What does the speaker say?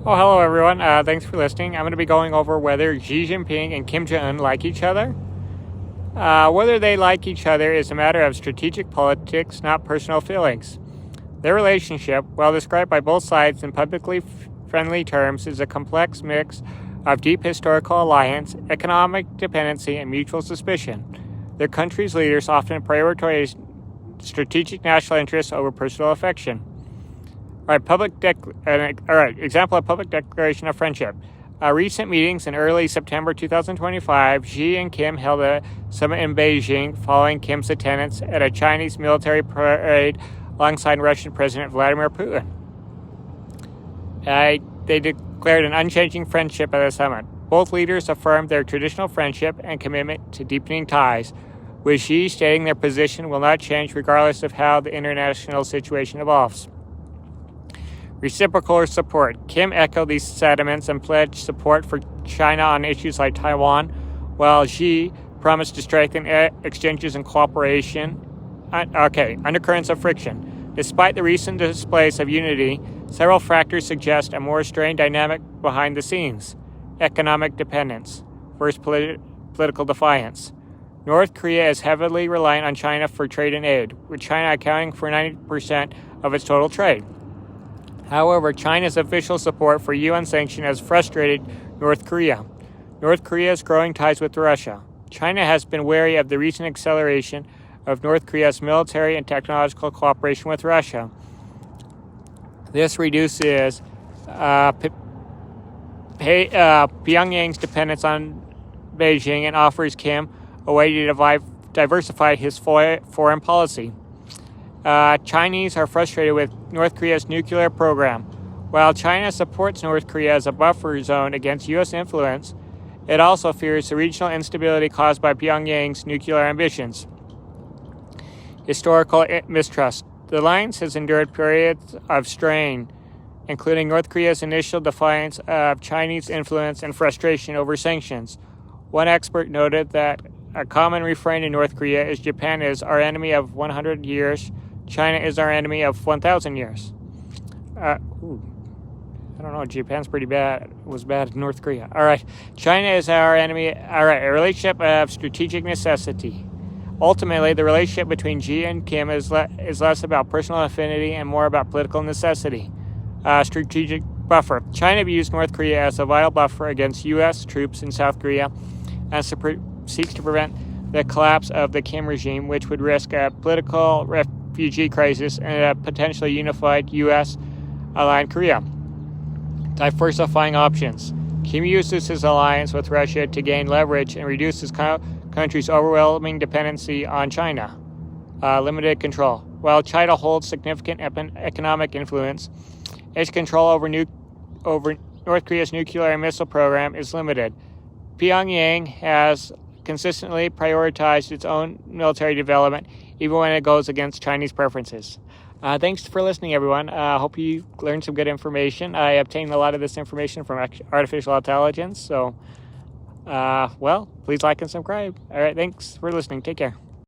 Oh, hello everyone. Thanks for listening. I'm going to be going over whether Xi Jinping and Kim Jong-un like each other. Whether they like each other is a matter of strategic politics, not personal feelings. Their relationship, while described by both sides in publicly friendly terms, is a complex mix of deep historical alliance, economic dependency, and mutual suspicion. Their country's leaders often prioritize strategic national interests over personal affection. All right, example of public declaration of friendship. Recent meetings in early September 2025, Xi and Kim held a summit in Beijing following Kim's attendance at a Chinese military parade alongside Russian President Vladimir Putin. They declared an unchanging friendship at the summit. Both leaders affirmed their traditional friendship and commitment to deepening ties, with Xi stating their position will not change regardless of how the international situation evolves. Reciprocal support. Kim echoed these sentiments and pledged support for China on issues like Taiwan, while Xi promised to strengthen exchanges and cooperation. Undercurrents of friction. Despite the recent displays of unity, several factors suggest a more strained dynamic behind the scenes. Economic dependence versus political defiance. North Korea is heavily reliant on China for trade and aid, with China accounting for 90% of its total trade. However, China's official support for UN sanctions has frustrated North Korea. North Korea's growing ties with Russia. China has been wary of the recent acceleration of North Korea's military and technological cooperation with Russia. This reduces Pyongyang's dependence on Beijing and offers Kim a way to diversify his foreign policy. Chinese are frustrated with North Korea's nuclear program. While China supports North Korea as a buffer zone against U.S. influence, it also fears the regional instability caused by Pyongyang's nuclear ambitions. Historical mistrust. The alliance has endured periods of strain, including North Korea's initial defiance of Chinese influence and frustration over sanctions. One expert noted that a common refrain in North Korea is Japan is our enemy of 100 years, China is our enemy of 1,000 years. I don't know. Japan's pretty bad. It was bad in North Korea. All right. China is our enemy. All right. A relationship of strategic necessity. Ultimately, the relationship between Xi and Kim is less about personal affinity and more about political necessity. Strategic buffer. China views North Korea as a vital buffer against U.S. troops in South Korea and seeks to prevent the collapse of the Kim regime, which would risk a political refugee crisis and a potentially unified U.S.-aligned Korea. Diversifying options. Kim uses his alliance with Russia to gain leverage and reduce his country's overwhelming dependency on China. Limited control. While China holds significant economic influence, its control over North Korea's nuclear and missile program is limited. Pyongyang has consistently prioritized its own military development, even when it goes against Chinese preferences. Thanks for listening, everyone. I hope you learned some good information. I obtained a lot of this information from artificial intelligence, so, please like and subscribe. All right, thanks for listening. Take care.